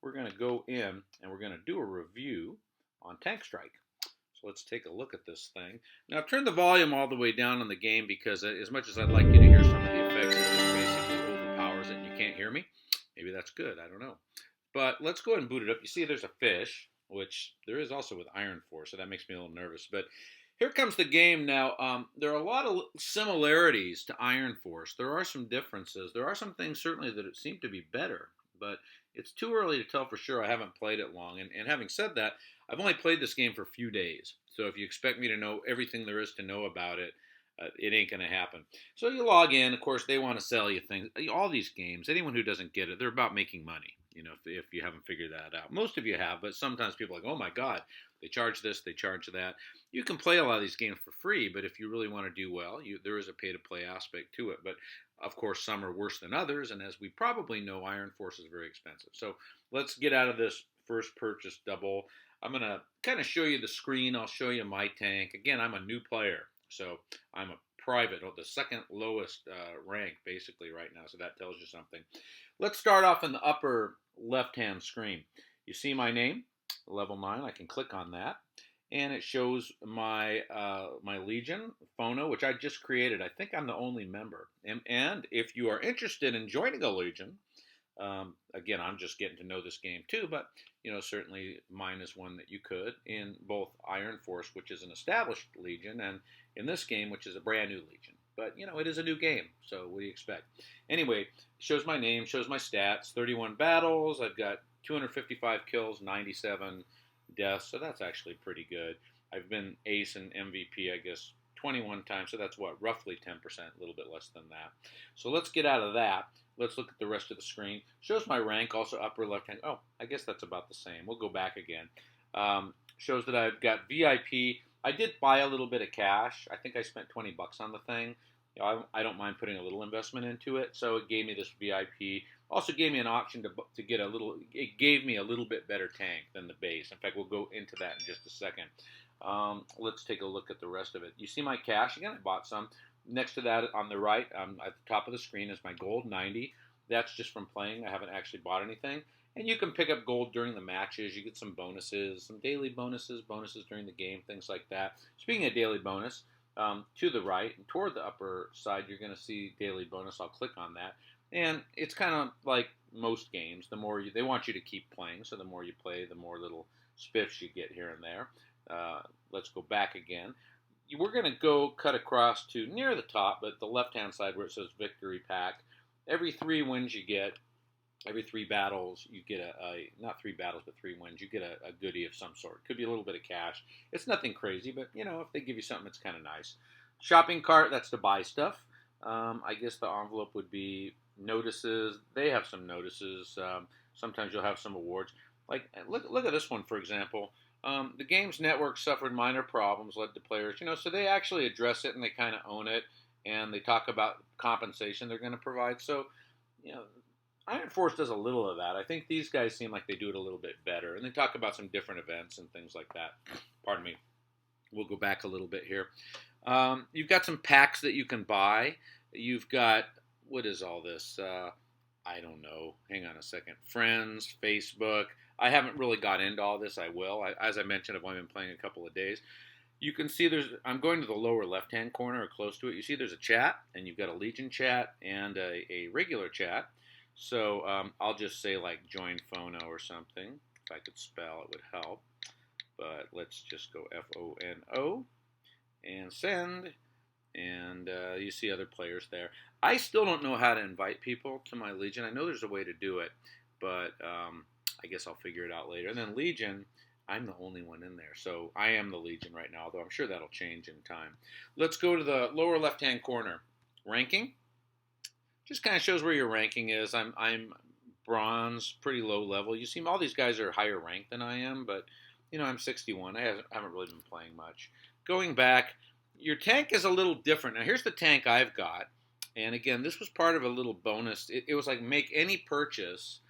we're going to go in and we're going to do a review on Tank Strike. So let's take a look at this thing. Now I've turned the volume all the way down on the game because as much as I'd like you to hear some of the effects, it just basically overpowers it and you can't hear me. Maybe that's good, I don't know. But let's go ahead and boot it up. You see there's a fish, which there is also with Iron Force, so that makes me a little nervous. But here comes the game now. There are a lot of similarities to Iron Force. There are some differences. There are some things certainly that seem to be better, but it's too early to tell for sure. I haven't played it long. And having said that, I've only played this game for a few days. So if you expect me to know everything there is to know about it, it ain't going to happen. So you log in. Of course, they want to sell you things. All these games, anyone who doesn't get it, they're about making money. If you haven't figured that out. Most of you have, but sometimes people are like, oh my God, they charge this, they charge that. You can play a lot of these games for free, but if you really want to do well, there is a pay-to-play aspect to it. But of course, some are worse than others, and as we probably know, Iron Force is very expensive. So let's get out of this first purchase double. I'm going to kind of show you the screen. I'll show you my tank. Again, I'm a new player, so I'm a private, the second lowest rank basically right now, so that tells you something. Let's start off in the upper left-hand screen. You see my name, level 9. I can click on that, and it shows my my Legion, FONO, which I just created. I think I'm the only member. And if you are interested in joining a Legion, again, I'm just getting to know this game too, but certainly mine is one that you could in both Iron Force, which is an established Legion, and in this game, which is a brand new Legion. But it is a new game, so what do you expect? Anyway, shows my name, shows my stats: 31 battles. I've got 255 kills, 97 deaths, so that's actually pretty good. I've been ace and MVP, I guess, 21 times, so that's what, roughly 10%, a little bit less than that. So let's get out of that. Let's look at the rest of the screen. Shows my rank, also upper left hand. Oh, I guess that's about the same. We'll go back again. Shows that I've got VIP. I did buy a little bit of cash. I think I spent 20 bucks on the thing. I don't mind putting a little investment into it, so it gave me this VIP. Also gave me an option to get a little. It gave me a little bit better tank than the base. In fact, we'll go into that in just a second. Let's take a look at the rest of it. You see my cash again. I bought some. Next to that, on the right, at the top of the screen, is my gold 90. That's just from playing. I haven't actually bought anything. And you can pick up gold during the matches. You get some bonuses, some daily bonuses during the game, things like that. Speaking of daily bonus, to the right and toward the upper side, you're going to see daily bonus. I'll click on that. And it's kind of like most games. The more they want you to keep playing, so the more you play, the more little spiffs you get here and there. Let's go back again. We're going to go cut across to near the top, but the left-hand side where it says Victory Pack. Every 3 wins you get, every 3 battles, you get not 3 battles, but 3 wins, you get a goodie of some sort. Could be a little bit of cash. It's nothing crazy, but, if they give you something, it's kind of nice. Shopping cart, that's to buy stuff. I guess the envelope would be notices. They have some notices. Sometimes you'll have some awards. Like, look at this one, for example. The game's network suffered minor problems, led to players, so they actually address it and they kind of own it, and they talk about compensation they're going to provide. So, Iron Force does a little of that. I think these guys seem like they do it a little bit better, and they talk about some different events and things like that. Pardon me. We'll go back a little bit here. You've got some packs that you can buy. You've got, what is all this? I don't know. Hang on a second. Friends, Facebook. I haven't really got into all this. I will. As I mentioned, I've only been playing a couple of days. You can see I'm going to the lower left-hand corner or close to it. You see there's a chat, and you've got a Legion chat and a regular chat. So I'll just say like join FONO or something. If I could spell, it would help. But let's just go FONO and send. And you see other players there. I still don't know how to invite people to my Legion. I know there's a way to do it, but I guess I'll figure it out later. And then Legion, I'm the only one in there. So I am the Legion right now, although I'm sure that'll change in time. Let's go to the lower left-hand corner. Ranking. Just kind of shows where your ranking is. I'm bronze, pretty low level. You see all these guys are higher ranked than I am, but I'm 61. I haven't really been playing much. Going back, your tank is a little different. Now here's the tank I've got. And again, this was part of a little bonus. It was like make any purchase,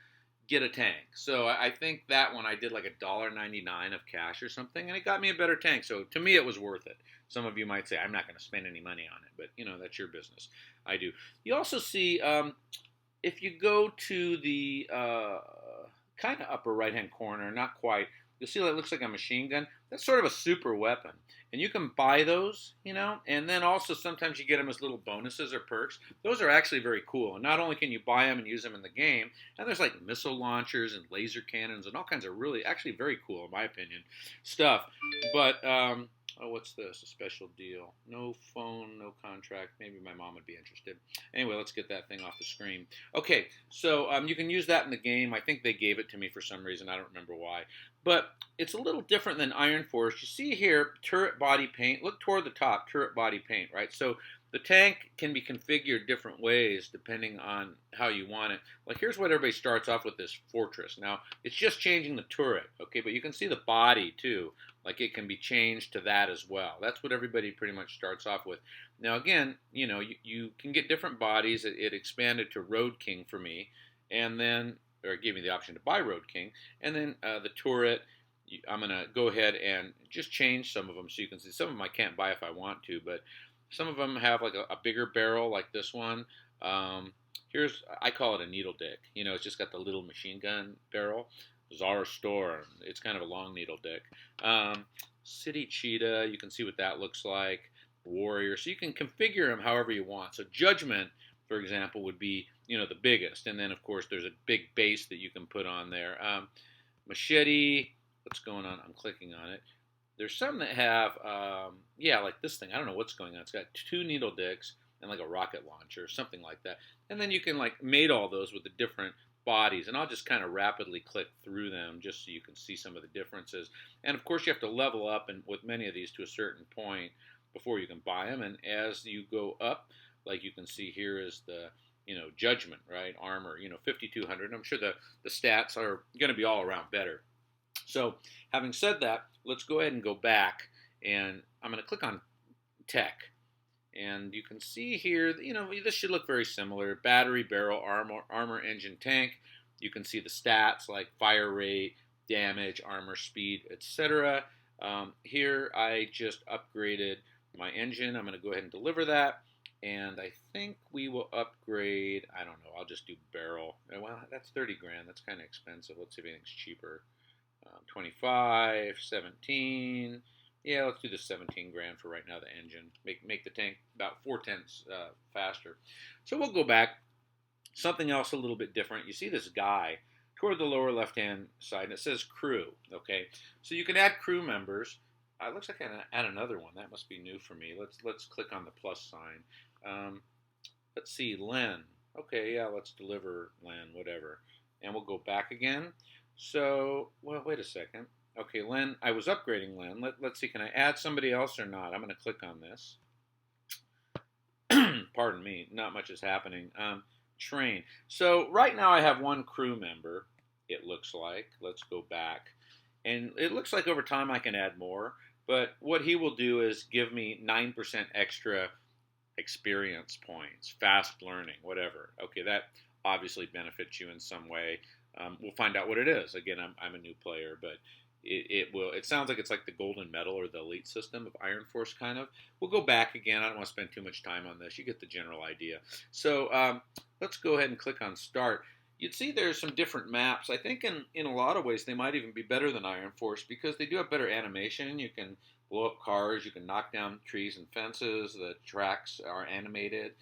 get a tank. So I think that one I did like $1.99 of cash or something, and it got me a better tank. So to me, it was worth it. Some of you might say, I'm not going to spend any money on it, but that's your business. I do. You also see, if you go to the kind of upper right-hand corner, not quite. You'll see it looks like a machine gun. That's sort of a super weapon. And you can buy those, and then also sometimes you get them as little bonuses or perks. Those are actually very cool. And not only can you buy them and use them in the game, and there's like missile launchers and laser cannons and all kinds of really, actually very cool, in my opinion, stuff. But oh, what's this? A special deal. No phone, no contract. Maybe my mom would be interested. Anyway, let's get that thing off the screen. Okay, so you can use that in the game. I think they gave it to me for some reason. I don't remember why. But it's a little different than Iron Force. You see here, turret body paint. Look toward the top, turret body paint, right? So the tank can be configured different ways depending on how you want it. Like here's what everybody starts off with, this fortress. Now, it's just changing the turret, okay? But you can see the body too. Like it can be changed to that as well. That's what everybody pretty much starts off with. Now again, you can get different bodies. It expanded to Road King for me, and then, or it gave me the option to buy Road King, and then the turret. I'm gonna go ahead and just change some of them so you can see. Some of them I can't buy if I want to, but some of them have like a bigger barrel, like this one. I call it a needle dick. It's just got the little machine gun barrel. Czar Storm. It's kind of a long needle dick. City Cheetah, you can see what that looks like. Warrior. So you can configure them however you want. So Judgment, for example, would be, the biggest. And then, of course, there's a big base that you can put on there. Machete, what's going on? I'm clicking on it. There's some that have, like this thing. I don't know what's going on. It's got 2 needle dicks and like a rocket launcher, something like that. And then you can like mate all those with the different bodies, and I'll just kind of rapidly click through them just so you can see some of the differences. And of course you have to level up and with many of these to a certain point before you can buy them, and as you go up, like you can see here is the Judgment, right? Armor, 5200. I'm sure the stats are going to be all around better. So having said that, let's go ahead and go back, and I'm going to click on tech. And you can see here, this should look very similar. Battery, barrel, armor, engine, tank. You can see the stats like fire rate, damage, armor, speed, etc. Here I just upgraded my engine. I'm going to go ahead and deliver that. And I think we will upgrade, I don't know, I'll just do barrel. Well, that's 30 grand. That's kind of expensive. Let's see if anything's cheaper. 25, 17. Yeah, let's do the 17 grand for right now, the engine. Make the tank about 4/10 faster. So we'll go back. Something else a little bit different. You see this guy toward the lower left-hand side, and it says crew, okay? So you can add crew members. It looks like I can add another one. That must be new for me. Let's click on the plus sign. Let's see, Len. Okay, yeah, let's deliver Len, whatever. And we'll go back again. So, well, wait a second. Okay, Len, I was upgrading Len. Let's see, can I add somebody else or not? I'm going to click on this. Pardon me, not much is happening. Train. So right now I have 1 crew member, it looks like. Let's go back. And it looks like over time I can add more. But what he will do is give me 9% extra experience points, fast learning, whatever. Okay, that obviously benefits you in some way. We'll find out what it is. Again, I'm a new player, but it sounds like it's like the golden medal or the elite system of Iron Force, kind of. We'll go back again. I don't want to spend too much time on this. You get the general idea. So let's go ahead and click on start. You'd see there's some different maps. I think in a lot of ways they might even be better than Iron Force because they do have better animation. You can blow up cars. You can knock down trees and fences. The tracks are animated.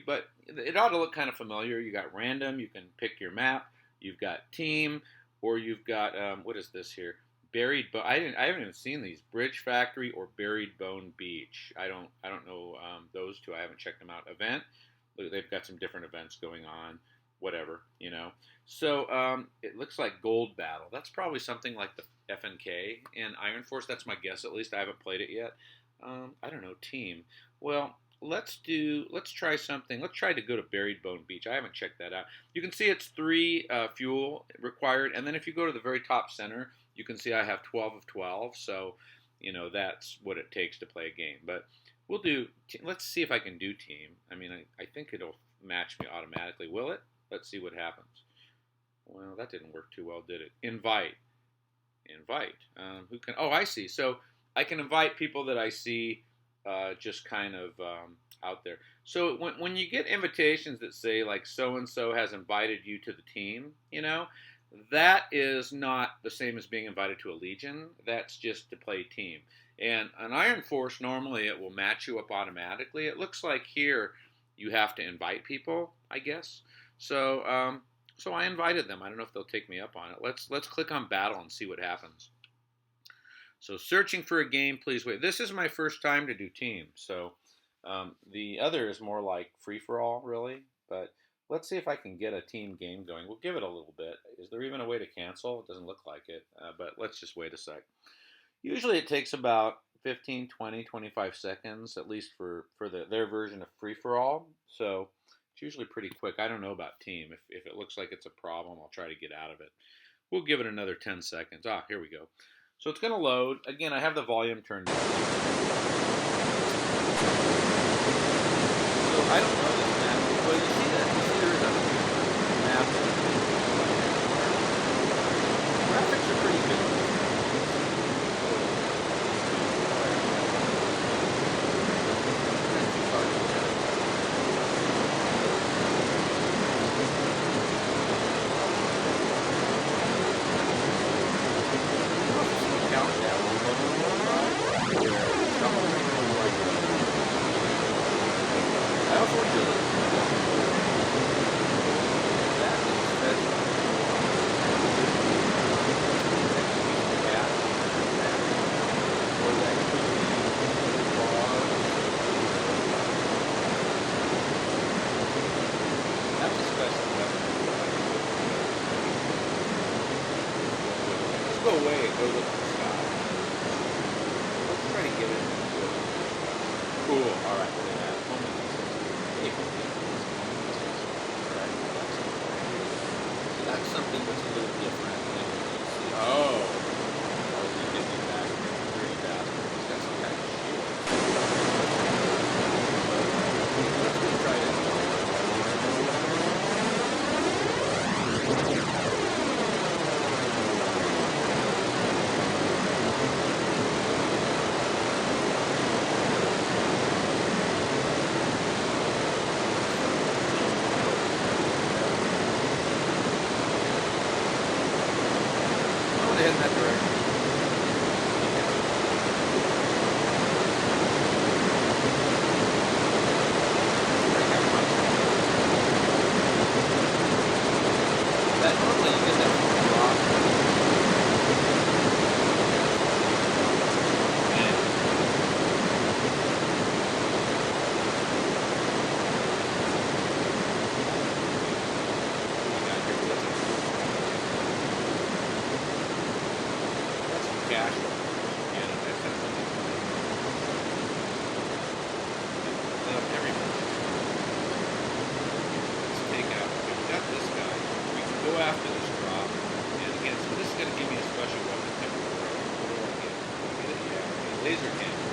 But it ought to look kind of familiar. You got random. You can pick your map. You've got team, or you've got what is this here? Buried Bone. I haven't even seen these. Bridge Factory or Buried Bone Beach. I don't know those two. I haven't checked them out. Event. They've got some different events going on. Whatever, So it looks like Gold Battle. That's probably something like the FNK and Iron Force. That's my guess. At least I haven't played it yet. I don't know. Team. Well, let's try something. Let's try to go to Buried Bone Beach. I haven't checked that out. You can see it's 3 fuel required, and then if you go to the very top center, you can see I have 12 of 12. So, that's what it takes to play a game. But we'll do. Let's see if I can do team. I mean, I think it'll match me automatically. Will it? Let's see what happens. Well, that didn't work too well, did it? Invite. Who can? Oh, I see. So I can invite people that I see just kind of out there. So when you get invitations that say like so and so has invited you to the team, That is not the same as being invited to a legion. That's just to play team. And an Iron Force, normally it will match you up automatically. It looks like here you have to invite people, I guess. So I invited them. I don't know if they'll take me up on it. Let's click on battle and see what happens. So searching for a game, please wait. This is my first time to do team. So the other is more like free for all, really. But let's see if I can get a team game going. We'll give it a little bit. Is there even a way to cancel? It doesn't look like it. But let's just wait a sec. Usually it takes about 15, 20, 25 seconds, at least for their version of free for all. So it's usually pretty quick. I don't know about team. If it looks like it's a problem, I'll try to get out of it. We'll give it another 10 seconds. Here we go. So it's going to load. Again, I have the volume turned down. So I don't know this map. Well, you see that? You see there is a map. Graphics are pretty good. Go away and go look at the sky. Let's try to get it. Cool. All right. Look at that. So that's something that's a little different than what you see. Oh, you get me back. Dirty bastard. He's got some kind of shield. Let's go try it. In that direction. That normally you get that drop. Cash. Yeah, that's something. Everybody. Let's take out. We've got this guy. We can go after this drop. And again, so this is going to give me a special weapon temporarily. What do I get? Yeah, laser cannon.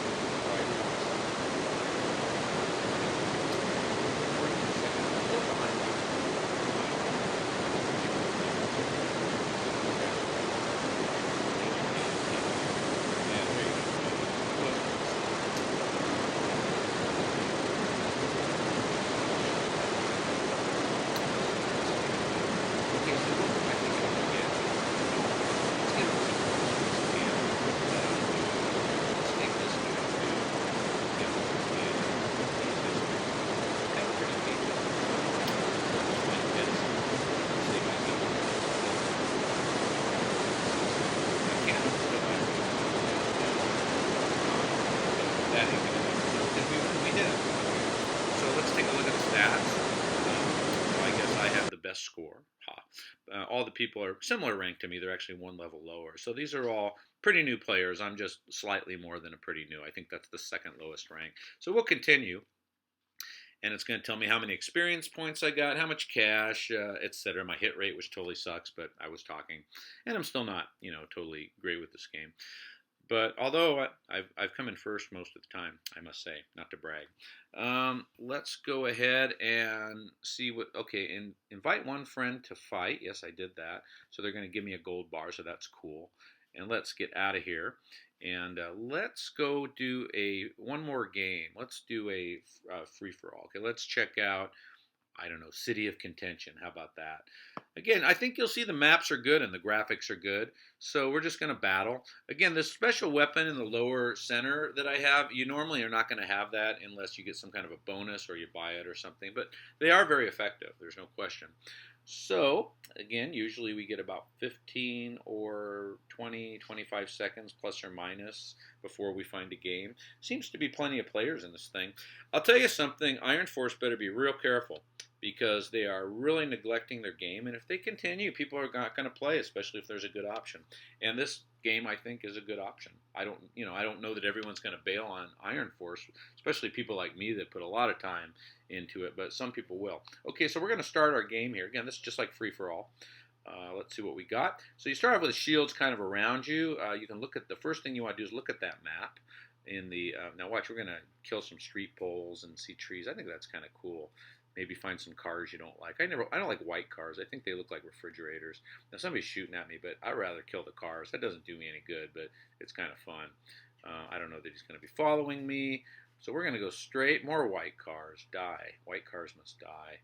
Best score. All the people are similar rank to me. They're actually one level lower. So these are all pretty new players. I'm just slightly more than a pretty new. I think that's the second lowest rank. So we'll continue. And it's going to tell me how many experience points I got, how much cash, etc. My hit rate, which totally sucks, but I was talking. And I'm still not, totally great with this game. But although I've come in first most of the time, I must say, not to brag. Let's go ahead and see what, okay, and invite one friend to fight. Yes, I did that. So they're going to give me a gold bar, so that's cool. And let's get out of here. And let's go do one more game. Let's do a free-for-all. Okay, let's check out I don't know, City of Contention. How about that? Again, I think you'll see the maps are good and the graphics are good. So we're just going to battle. Again, this special weapon in the lower center that I have, you normally are not going to have that unless you get some kind of a bonus or you buy it or something. But they are very effective. There's no question. So, again, usually we get about 15 or 20, 25 seconds plus or minus before we find a game. Seems to be plenty of players in this thing. I'll tell you something, Iron Force better be real careful because they are really neglecting their game. And if they continue, people are not going to play, especially if there's a good option. And this game, I think, is a good option. I don't know that everyone's going to bail on Iron Force, especially people like me that put a lot of time into it, but some people will. Okay, so we're going to start our game here. Again, this is just like free-for-all. Let's see what we got. So you start off with shields kind of around you. You can look at, the first thing you want to do is look at that map. Now watch, we're going to kill some street poles and see trees. I think that's kind of cool. Maybe find some cars you don't like. I don't like white cars. I think they look like refrigerators. Now somebody's shooting at me, but I'd rather kill the cars. That doesn't do me any good, but it's kind of fun. I don't know that he's going to be following me. So we're going to go straight. More white cars. Die. White cars must die.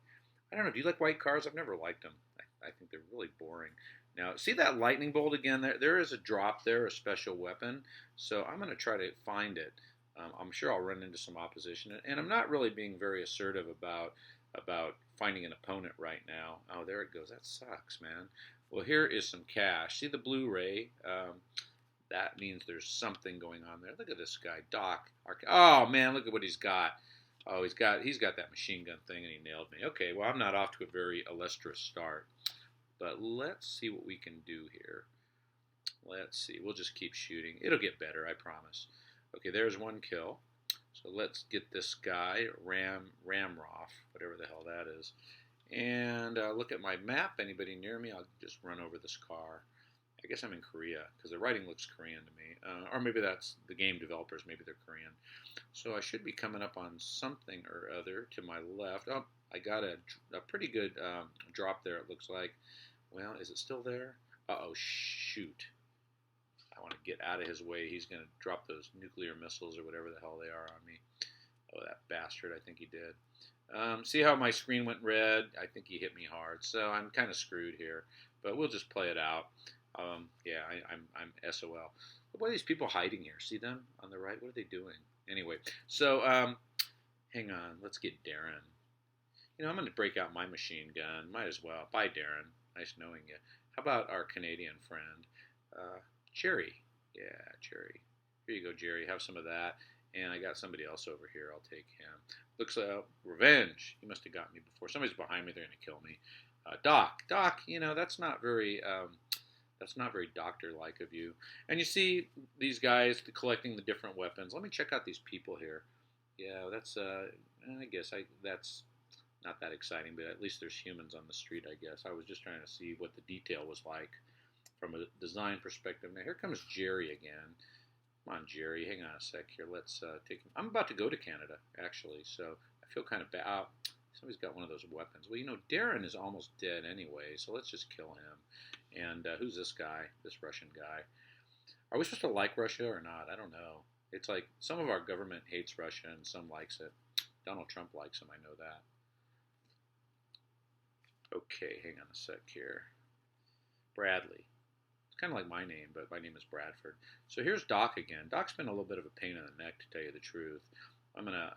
I don't know. Do you like white cars? I've never liked them. I think they're really boring. Now, see that lightning bolt again? There is a drop there, a special weapon. So I'm going to try to find it. I'm sure I'll run into some opposition. And I'm not really being very assertive about finding an opponent right now. Oh, there it goes. That sucks, man. Well, here is some cash. See the blue ray? That means there's something going on there. Look at this guy, Doc. Oh, man, look at what he's got. Oh, he's got that machine gun thing, and he nailed me. Okay, well, I'm not off to a very illustrious start. But let's see what we can do here. Let's see. We'll just keep shooting. It'll get better, I promise. Okay, there's one kill. So let's get this guy, Ramroff, whatever the hell that is. And look at my map. Anybody near me? I'll just run over this car. I guess I'm in Korea because the writing looks Korean to me. Or maybe that's the game developers. Maybe they're Korean. So I should be coming up on something or other to my left. Oh, I got a pretty good drop there, it looks like. Well, is it still there? Uh-oh, shoot. I want to get out of his way. He's going to drop those nuclear missiles or whatever the hell they are on me. Oh, that bastard. I think he did. See how my screen went red? I think he hit me hard. So I'm kind of screwed here. But we'll just play it out. Yeah, I'm SOL. What are these people hiding here? See them on the right? What are they doing? Anyway, so hang on. Let's get Darren. I'm going to break out my machine gun. Might as well. Bye, Darren. Nice knowing you. How about our Canadian friend? Jerry. Yeah, Jerry. Here you go, Jerry. Have some of that. And I got somebody else over here. I'll take him. Looks like revenge. He must have got me before. Somebody's behind me. They're going to kill me. Doc. Doc, that's not very doctor-like of you. And you see these guys collecting the different weapons. Let me check out these people here. Yeah, that's, I guess that's not that exciting, but at least there's humans on the street, I guess. I was just trying to see what the detail was like from a design perspective. Now, here comes Jerry again. Come on, Jerry. Hang on a sec here. Let's take him. I'm about to go to Canada, actually, so I feel kind of bad. Somebody's got one of those weapons. Well, Darren is almost dead anyway, so let's just kill him. And who's this guy, this Russian guy? Are we supposed to like Russia or not? I don't know. It's like some of our government hates Russia and some likes it. Donald Trump likes him, I know that. Okay, hang on a sec here. Bradley. It's kind of like my name, but my name is Bradford. So here's Doc again. Doc's been a little bit of a pain in the neck, to tell you the truth. I'm gonna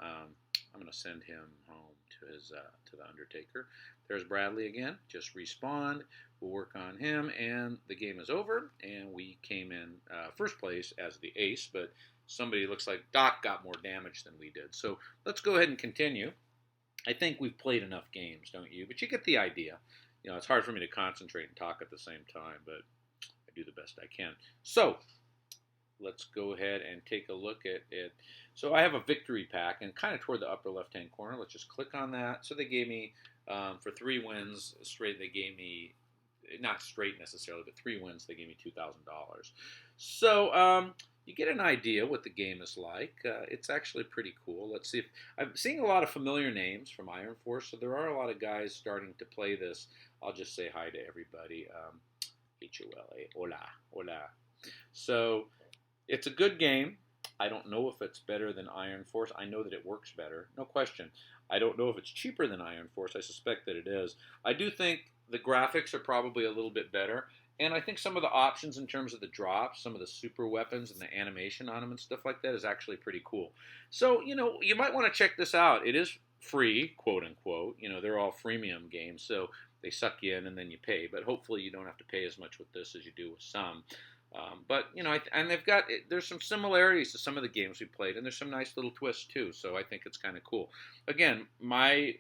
send him home to his to the Undertaker. There's Bradley again. Just respawned. We'll work on him, and the game is over. And we came in first place as the ace, but somebody looks like Doc got more damage than we did. So let's go ahead and continue. I think we've played enough games, don't you? But you get the idea. It's hard for me to concentrate and talk at the same time, but I do the best I can. So let's go ahead and take a look at it. So I have a victory pack, and kind of toward the upper left-hand corner. Let's just click on that. So they gave me, for 3 wins straight, they gave me, not straight necessarily, but 3 wins, they gave me $2,000. So you get an idea what the game is like. It's actually pretty cool. Let's see if I'm seeing a lot of familiar names from Iron Force, so there are a lot of guys starting to play this. I'll just say hi to everybody. H-O-L-A, hola, hola. So it's a good game. I don't know if it's better than Iron Force. I know that it works better, no question. I don't know if it's cheaper than Iron Force. I suspect that it is. I do think the graphics are probably a little bit better. And I think some of the options in terms of the drops, some of the super weapons and the animation on them and stuff like that is actually pretty cool. So, you might want to check this out. It is free, quote unquote. They're all freemium games, so they suck you in and then you pay. But hopefully you don't have to pay as much with this as you do with some. But and there's some similarities to some of the games we played, and there's some nice little twists too. So I think it's kind of cool. Again, my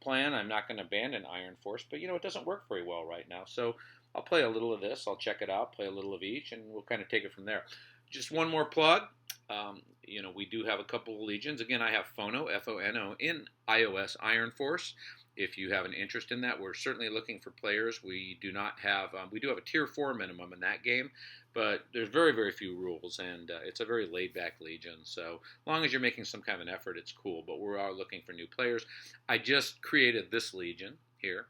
plan, I'm not going to abandon Iron Force, but it doesn't work very well right now. So I'll play a little of this. I'll check it out, play a little of each, and we'll kind of take it from there. Just one more plug. We do have a couple of legions. Again, I have FONO, FONO, in iOS Iron Force. If you have an interest in that, we're certainly looking for players. We do not have, we do have a tier 4 minimum in that game, but there's very, very few rules, and it's a very laid-back legion. So as long as you're making some kind of an effort, it's cool. But we are looking for new players. I just created this legion here.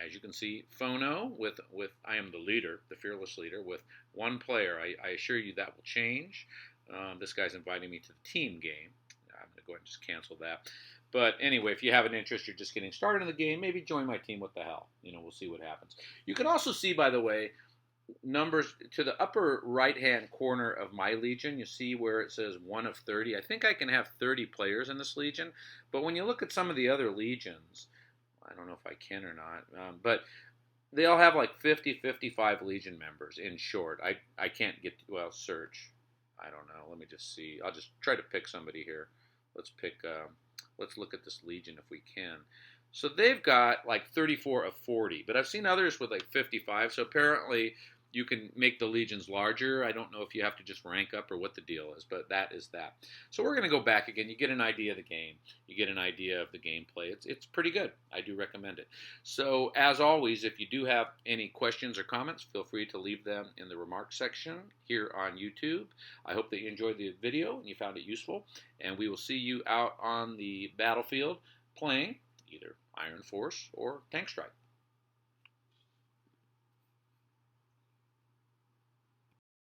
As you can see, FONO with I am the leader, the fearless leader, with one player. I assure you that will change. This guy's inviting me to the team game. I'm going to go ahead and just cancel that. But anyway, if you have an interest, you're just getting started in the game, maybe join my team. What the hell? We'll see what happens. You can also see, by the way, numbers to the upper right-hand corner of my legion. You see where it says 1 of 30. I think I can have 30 players in this legion. But when you look at some of the other legions, I don't know if I can or not, but they all have like 50, 55 legion members in short. I can't get, search. I don't know. Let me just see. I'll just try to pick somebody here. Let's look at this legion if we can. So they've got like 34 of 40, but I've seen others with like 55. So apparently you can make the legions larger. I don't know if you have to just rank up or what the deal is, but that is that. So we're going to go back again. You get an idea of the game. You get an idea of the gameplay. It's pretty good. I do recommend it. So as always, if you do have any questions or comments, feel free to leave them in the remarks section here on YouTube. I hope that you enjoyed the video and you found it useful. And we will see you out on the battlefield playing either Iron Force or Tank Strike.